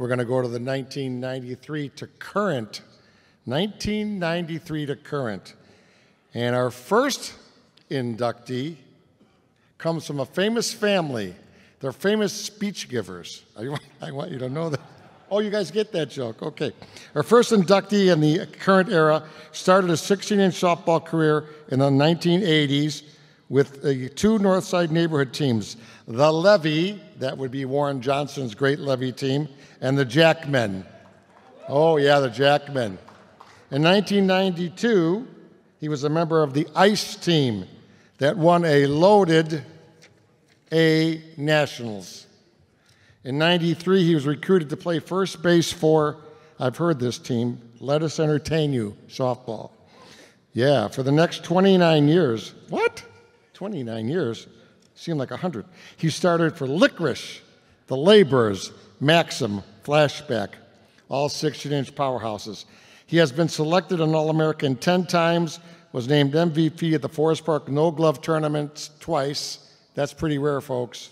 We're going to go to the 1993 to current. 1993 to current. And our first inductee comes from a famous family. They're famous speech givers. I want you to know that. Oh, you guys get that joke. Okay. Our first inductee in the current era started a 16-inch softball career in the 1980s with the two Northside neighborhood teams, the Levy, that would be Warren Johnson's great Levy team, and the Jackmen. Oh, yeah, the Jackmen. In 1992, he was a member of the Ice team that won a loaded A Nationals. In 93, he was recruited to play first base for, I've heard this team, Let Us Entertain You softball. Yeah, for the next 29 years. What? 29 years? Seemed like 100. He started for Licorice, the Laborers, Maxim, Flashback, all 16-inch powerhouses. He has been selected an All-American 10 times, was named MVP at the Forest Park No Glove Tournament twice. That's pretty rare, folks.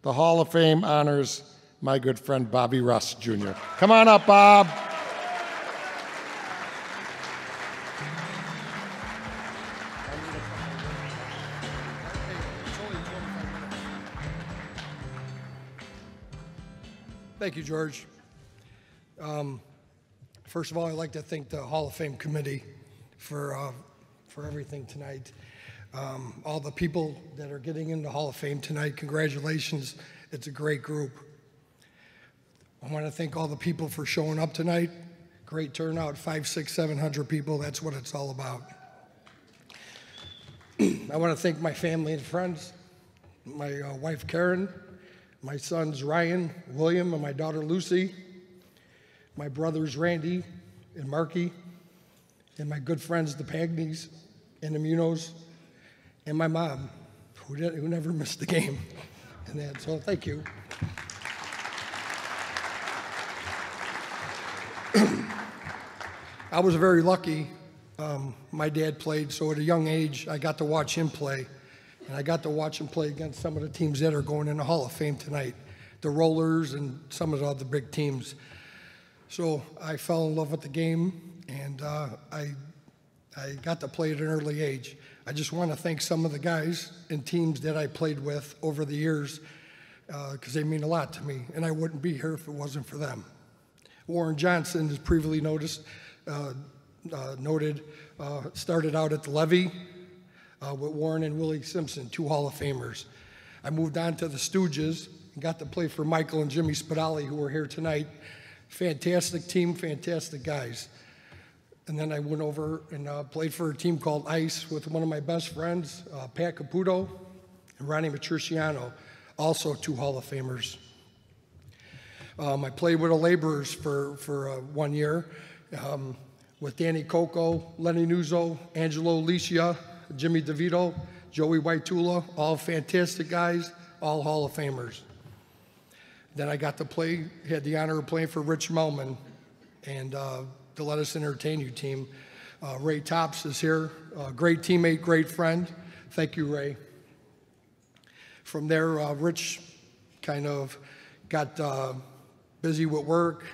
The Hall of Fame honors my good friend Bobby Russ, Jr. Come on up, Bob. Thank you, George. First of all, I'd like to thank the Hall of Fame committee for everything tonight. All the people that are getting into Hall of Fame tonight, congratulations. It's a great group. I want to thank all the people for showing up tonight. Great turnout, 500, 600, 700 people. That's what it's all about. I want to thank my family and friends, my wife, Karen, my sons, Ryan, William, and my daughter, Lucy, my brothers, Randy and Marky, and my good friends, the Pagneys and the Munos, and my mom, who never missed a game. And that, so thank you. I was very lucky. My dad played, so at a young age, I got to watch him play. And I got to watch him play against some of the teams that are going in the Hall of Fame tonight, the Rollers and some of the other big teams. So I fell in love with the game, and I got to play at an early age. I just want to thank some of the guys and teams that I played with over the years because they mean a lot to me, and I wouldn't be here if it wasn't for them. Warren Johnson, as previously noted, started out at the Levy with Warren and Willie Simpson, two Hall of Famers. I moved on to the Stooges and got to play for Michael and Jimmy Spadali, who are here tonight. Fantastic team, fantastic guys. And then I went over and played for a team called Ice with one of my best friends, Pat Caputo and Ronnie Matriciano, also two Hall of Famers. I played with the Laborers for 1 year with Danny Coco, Lenny Nuzzo, Angelo Alicia, Jimmy DeVito, Joey Waitula, all fantastic guys, all Hall of Famers. Then I got to play, had the honor of playing for Rich Melman and the Let Us Entertain You team. Ray Tops is here, great teammate, great friend. Thank you, Ray. From there, Rich kind of got busy with work,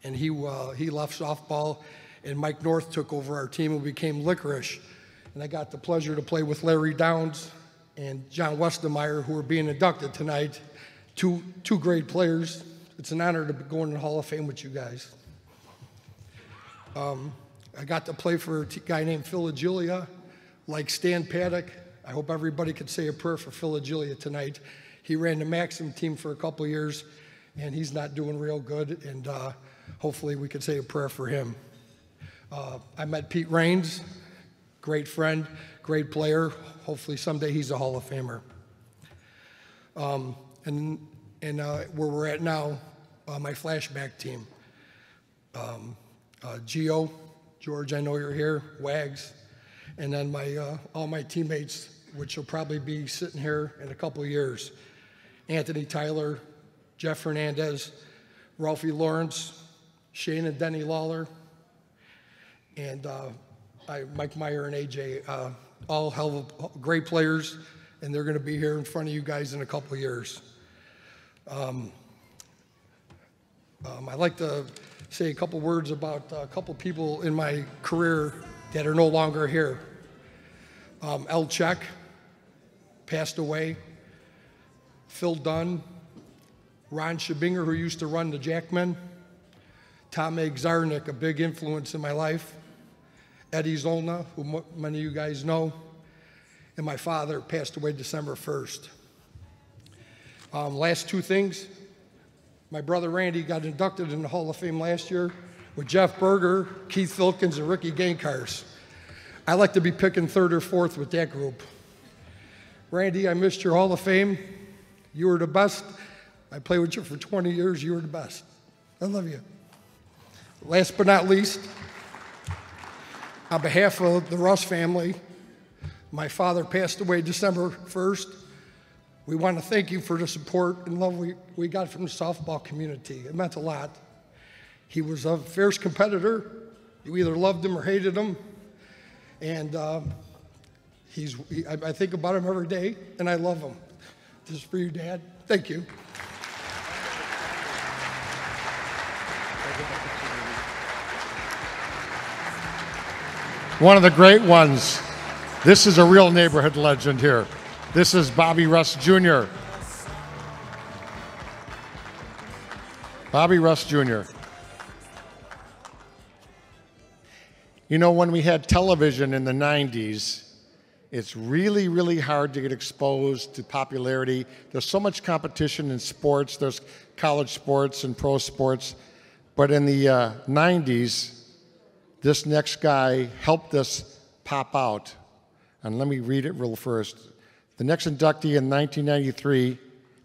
and he left softball, and Mike North took over our team and became Licorice. And I got the pleasure to play with Larry Downs and John Westemayer, who are being inducted tonight. Two great players. It's an honor to be going to the Hall of Fame with you guys. I got to play for a guy named Phil Agilia, like Stan Paddock. I hope everybody could say a prayer for Phil Agilia tonight. He ran the Maxim team for a couple years, and he's not doing real good, and hopefully we could say a prayer for him. I met Pete Raines, great friend, great player. Hopefully someday he's a Hall of Famer. And where we're at now, my flashback team. Gio, George, I know you're here, Wags, and then all my teammates, which will probably be sitting here in a couple of years. Anthony Tyler, Jeff Hernandez, Ralphie Lawrence, Shane and Denny Lawler, and Mike Meyer and AJ, all hell of great players, and they're going to be here in front of you guys in a couple of years. I'd like to say a couple words about a couple people in my career that are no longer here. El Check passed away. Phil Dunn, Ron Shabinger, who used to run the Jackmen, Tom Zarnik, a big influence in my life, Eddie Zolna, who many of you guys know, and my father passed away December 1st. Last two things, my brother Randy got inducted in the Hall of Fame last year with Jeff Berger, Keith Filkins, and Ricky Gankars. I like to be picking third or fourth with that group. Randy, I missed your Hall of Fame. You were the best. I played with you for 20 years. You were the best. I love you. Last but not least, on behalf of the Russ family, my father passed away December 1st. We want to thank you for the support and love we got from the softball community. It meant a lot. He was a fierce competitor. You either loved him or hated him. And I think about him every day, and I love him. This is for you, Dad. Thank you. One of the great ones. This is a real neighborhood legend here. This is Bobby Russ Jr. Bobby Russ Jr. You know, when we had television in the 90s, it's really, really hard to get exposed to popularity. There's so much competition in sports. There's college sports and pro sports. But in the 90s, this next guy helped us pop out. And let me read it real first. The next inductee in 1993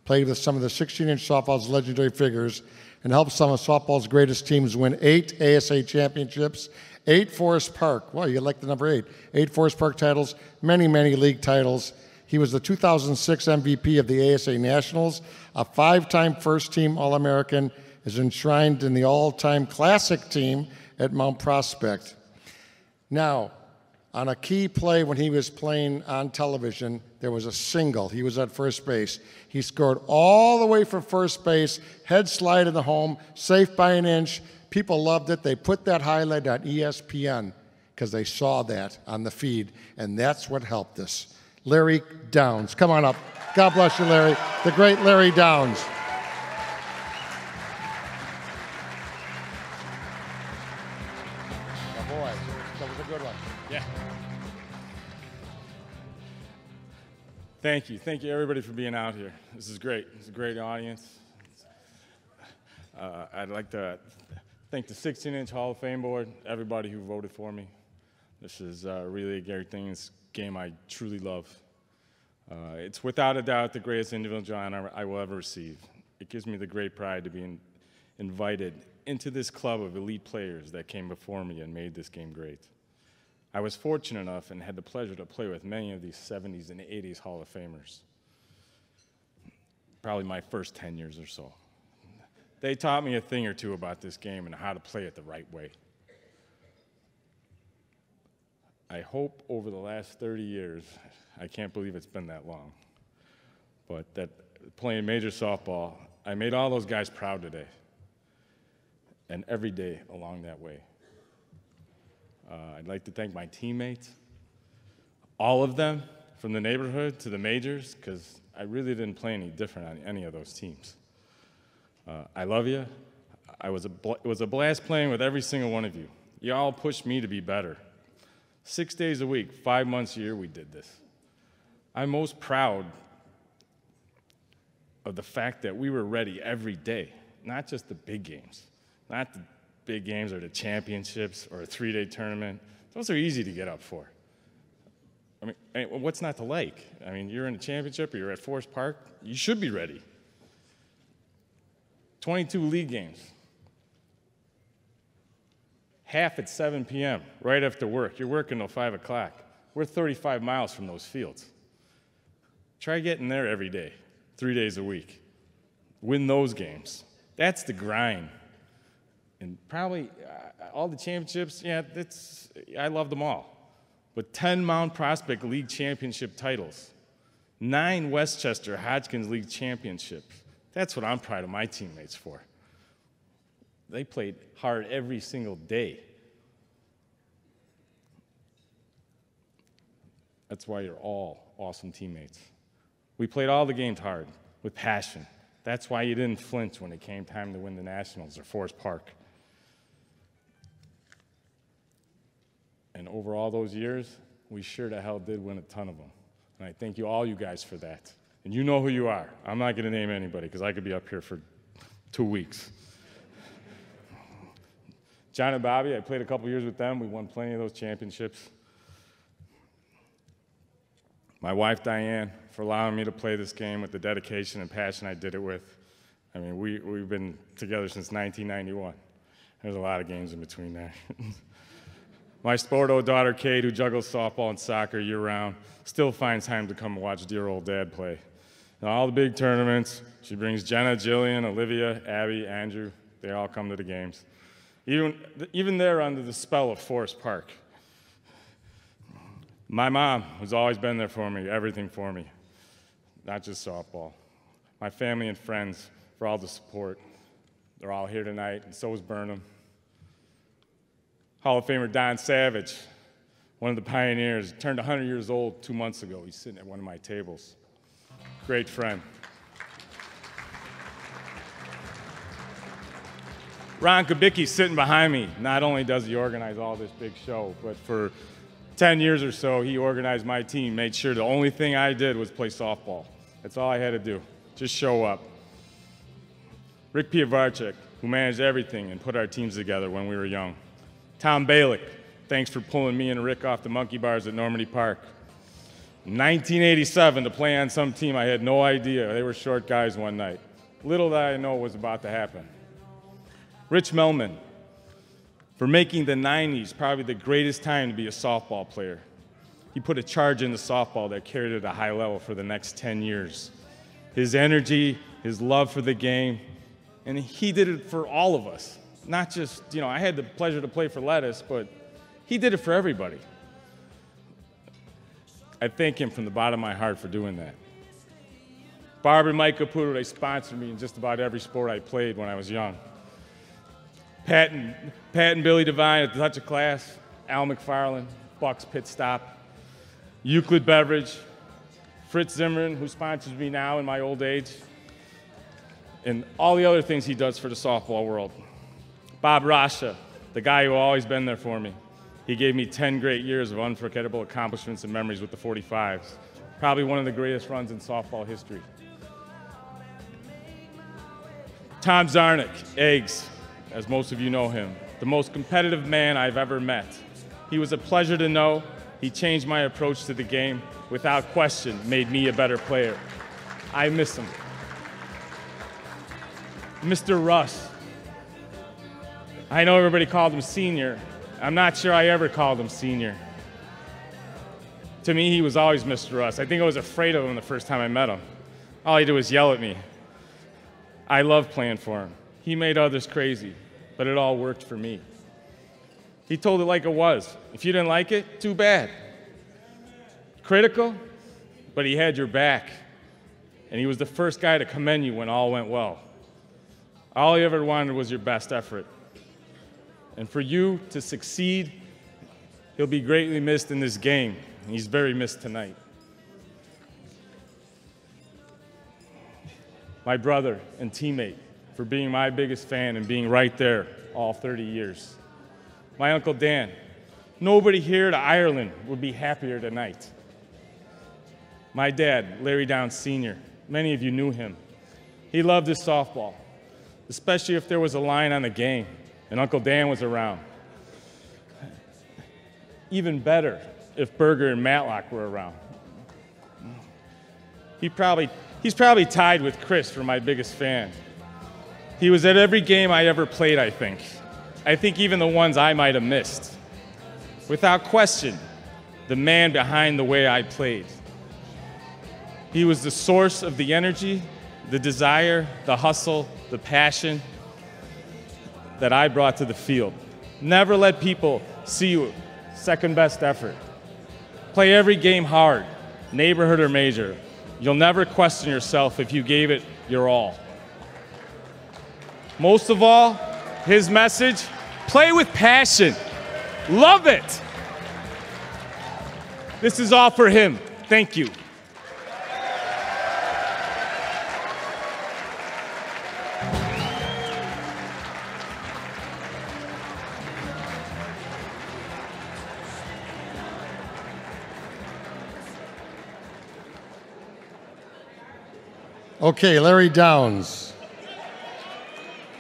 played with some of the 16-inch softball's legendary figures and helped some of softball's greatest teams win 8 ASA championships, 8 Forest Park, well, you like the number 8, 8 Forest Park titles, many, many league titles. He was the 2006 MVP of the ASA Nationals, a 5-time first-team All-American, is enshrined in the all-time classic team at Mount Prospect. Now, on a key play when he was playing on television, there was a single. He was at first base. He scored all the way from first base, head slide in the home, safe by an inch. People loved it. They put that highlight on ESPN because they saw that on the feed, and that's what helped us. Larry Downs, come on up. God bless you, Larry. The great Larry Downs. Oh boy, that was a good one. Yeah. Thank you everybody for being out here. This is great. It's a great audience. I'd like to thank the 16-inch Hall of Fame board, everybody who voted for me. This is really a great thing. It's a game I truly love. It's without a doubt the greatest individual honor I will ever receive. It gives me the great pride to be invited into this club of elite players that came before me and made this game great. I was fortunate enough and had the pleasure to play with many of these 70s and 80s Hall of Famers. Probably my first 10 years or so. They taught me a thing or two about this game and how to play it the right way. I hope over the last 30 years, I can't believe it's been that long, but that playing major softball, I made all those guys proud today, and every day along that way. I'd like to thank my teammates, all of them, from the neighborhood to the majors, because I really didn't play any different on any of those teams. I love you. It was a blast playing with every single one of you. You all pushed me to be better. 6 days a week, 5 months a year, we did this. I'm most proud of the fact that we were ready every day, not just the big games, not the big games or the championships or a 3-day tournament. Those are easy to get up for. I mean, what's not to like? I mean, you're in a championship or you're at Forest Park, you should be ready. 22 league games. Half at 7 p.m., right after work. You're working till 5 o'clock. We're 35 miles from those fields. Try getting there every day, 3 days a week. Win those games. That's the grind. And probably all the championships, yeah, I love them all. But 10 Mount Prospect League championship titles, 9 Westchester Hodgkins League championships. That's what I'm proud of my teammates for. They played hard every single day. That's why you're all awesome teammates. We played all the games hard, with passion. That's why you didn't flinch when it came time to win the Nationals or Forest Park. And over all those years, we sure to hell did win a ton of them. And I thank you all you guys for that. And you know who you are. I'm not going to name anybody because I could be up here for 2 weeks. John and Bobby, I played a couple years with them. We won plenty of those championships. My wife, Diane, for allowing me to play this game with the dedication and passion I did it with. I mean, we've been together since 1991. There's a lot of games in between there. My sporto daughter, Kate, who juggles softball and soccer year-round, still finds time to come and watch dear old dad play. In all the big tournaments, she brings Jenna, Jillian, Olivia, Abby, Andrew. They all come to the games. Even they're under the spell of Forest Park. My mom has always been there for me, everything for me, not just softball. My family and friends for all the support. They're all here tonight, and so is Burnham. Hall of Famer Don Savage, one of the pioneers, turned 100 years old 2 months ago. He's sitting at one of my tables. Great friend. Ron Kubicki sitting behind me. Not only does he organize all this big show, but for 10 years or so, he organized my team, made sure the only thing I did was play softball. That's all I had to do, just show up. Rick Piavarchik, who managed everything and put our teams together when we were young. Tom Balick, thanks for pulling me and Rick off the monkey bars at Normandy Park. In 1987, to play on some team, I had no idea. They were short guys one night. Little did I know what was about to happen. Rich Melman, for making the 90s probably the greatest time to be a softball player. He put a charge into softball that carried it at a high level for the next 10 years. His energy, his love for the game, and he did it for all of us. Not just, I had the pleasure to play for Lettuce, but he did it for everybody. I thank him from the bottom of my heart for doing that. Barb and Mike Caputo, they sponsored me in just about every sport I played when I was young. Pat and Billy Devine at the Touch of Class, Al McFarland, Buck's Pit Stop, Euclid Beverage, Fritz Zimmerman, who sponsors me now in my old age, and all the other things he does for the softball world. Bob Rasha, the guy who always been there for me. He gave me 10 great years of unforgettable accomplishments and memories with the 45s. Probably one of the greatest runs in softball history. Tom Zarnick, Eggs, as most of you know him, the most competitive man I've ever met. He was a pleasure to know. He changed my approach to the game, without question, made me a better player. I miss him. Mr. Russ. I know everybody called him senior. I'm not sure I ever called him senior. To me, he was always Mr. Russ. I think I was afraid of him the first time I met him. All he did was yell at me. I loved playing for him. He made others crazy, but it all worked for me. He told it like it was. If you didn't like it, too bad. Critical, but he had your back. And he was the first guy to commend you when all went well. All he ever wanted was your best effort. And for you to succeed, he'll be greatly missed in this game. And he's very missed tonight. My brother and teammate, for being my biggest fan and being right there all 30 years. My Uncle Dan. Nobody here to Ireland would be happier tonight. My dad, Larry Downs Sr. Many of you knew him. He loved his softball, especially if there was a line on the game and Uncle Dan was around. Even better if Berger and Matlock were around. He's probably tied with Chris for my biggest fan. He was at every game I ever played, I think. I think even the ones I might have missed. Without question, the man behind the way I played. He was the source of the energy, the desire, the hustle, the passion that I brought to the field. Never let people see you second best effort. Play every game hard, neighborhood or major. You'll never question yourself if you gave it your all. Most of all, his message. Play with passion. Love it. This is all for him. Thank you. Okay, Larry Downs.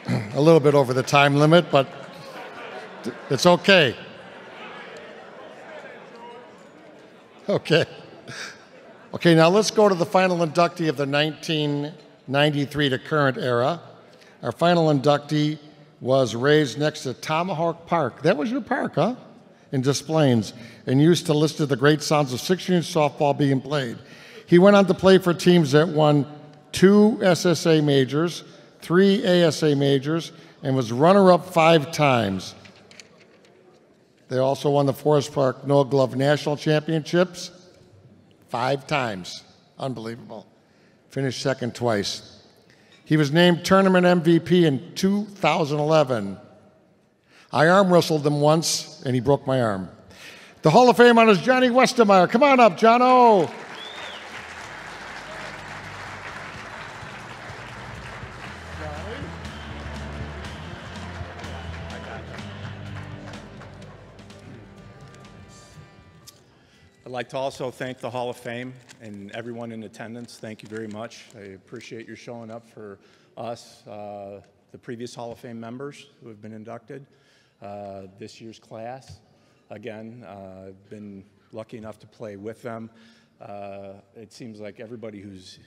A little bit over the time limit, but it's okay. Okay. Okay, now let's go to the final inductee of the 1993 to current era. Our final inductee was raised next to Tomahawk Park. That was your park, huh? In Des Plaines, and used to listen to the great sounds of 6-inch softball being played. He went on to play for teams that won 2 SSA majors, 3 ASA majors, and was runner-up 5 times. They also won the Forest Park No Glove National Championships 5 times. Unbelievable. Finished second twice. He was named tournament MVP in 2011. I arm wrestled him once, and he broke my arm. The Hall of Fame honors Johnny Westemayer. Come on up, Jono. I'd like to also thank the Hall of Fame and everyone in attendance. Thank you very much. I appreciate your showing up for us, the previous Hall of Fame members who have been inducted, this year's class. Again, I've been lucky enough to play with them. It seems like everybody who's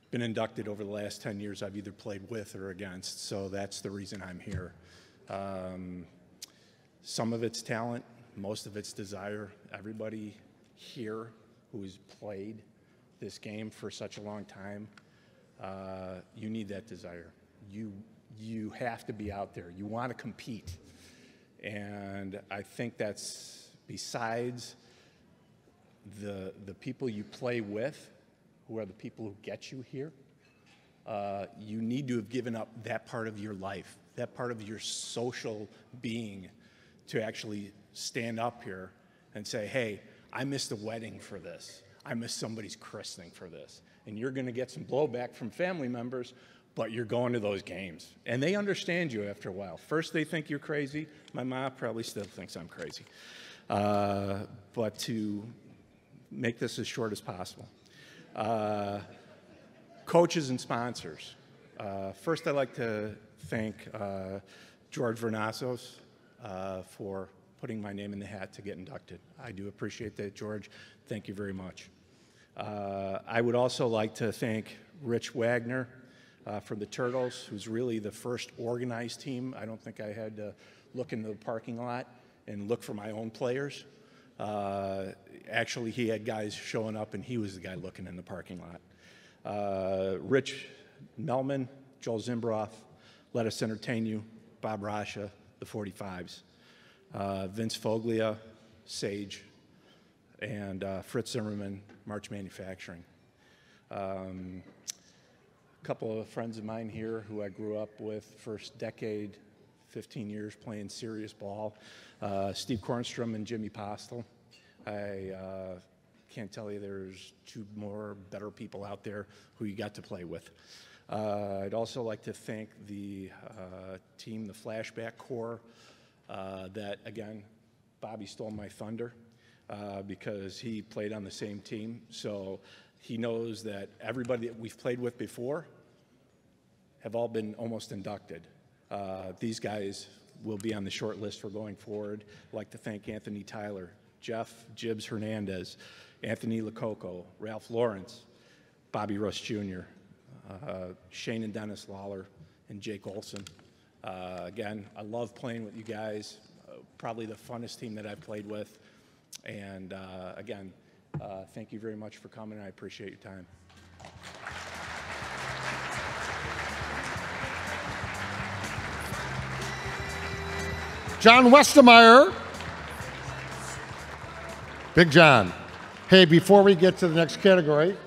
been inducted over the last 10 years I've either played with or against, so that's the reason I'm here. Some of it's talent, most of it's desire. Everybody here who's played this game for such a long time, you need that desire. You have to be out there. You want to compete. And I think that's besides the people you play with, who are the people who get you here, you need to have given up that part of your life, that part of your social being to actually stand up here and say, hey, I missed a wedding for this. I missed somebody's christening for this. And you're going to get some blowback from family members, but you're going to those games. And they understand you after a while. First, they think you're crazy. My mom probably still thinks I'm crazy. But to make this as short as possible. Coaches and sponsors. First, I'd like to thank George Vernazos for putting my name in the hat to get inducted. I do appreciate that, George. Thank you very much. I would also like to thank Rich Wagner from the Turtles, who's really the first organized team. I don't think I had to look into the parking lot and look for my own players. Actually, he had guys showing up, and he was the guy looking in the parking lot. Rich Melman, Joel Zimbroff, Let Us Entertain You, Bob Rasha, the 45s. Vince Foglia, Sage, and Fritz Zimmerman, March Manufacturing. A couple of friends of mine here who I grew up with, first decade, 15 years playing serious ball. Steve Kornstrom and Jimmy Postel. I can't tell you there's 2 more better people out there who you got to play with. I'd also like to thank the team, the Flashback Corps, that, again, Bobby stole my thunder because he played on the same team. So he knows that everybody that we've played with before have all been almost inducted. These guys will be on the short list for going forward. I'd like to thank Anthony Tyler, Jeff Jibbs Hernandez, Anthony Lococo, Ralph Lawrence, Bobby Russ Jr., Shane and Dennis Lawler, and Jake Olson. Again, I love playing with you guys. Probably the funnest team that I've played with. And again, thank you very much for coming. I appreciate your time. John Westermeyer. Big John. Hey, before we get to the next category,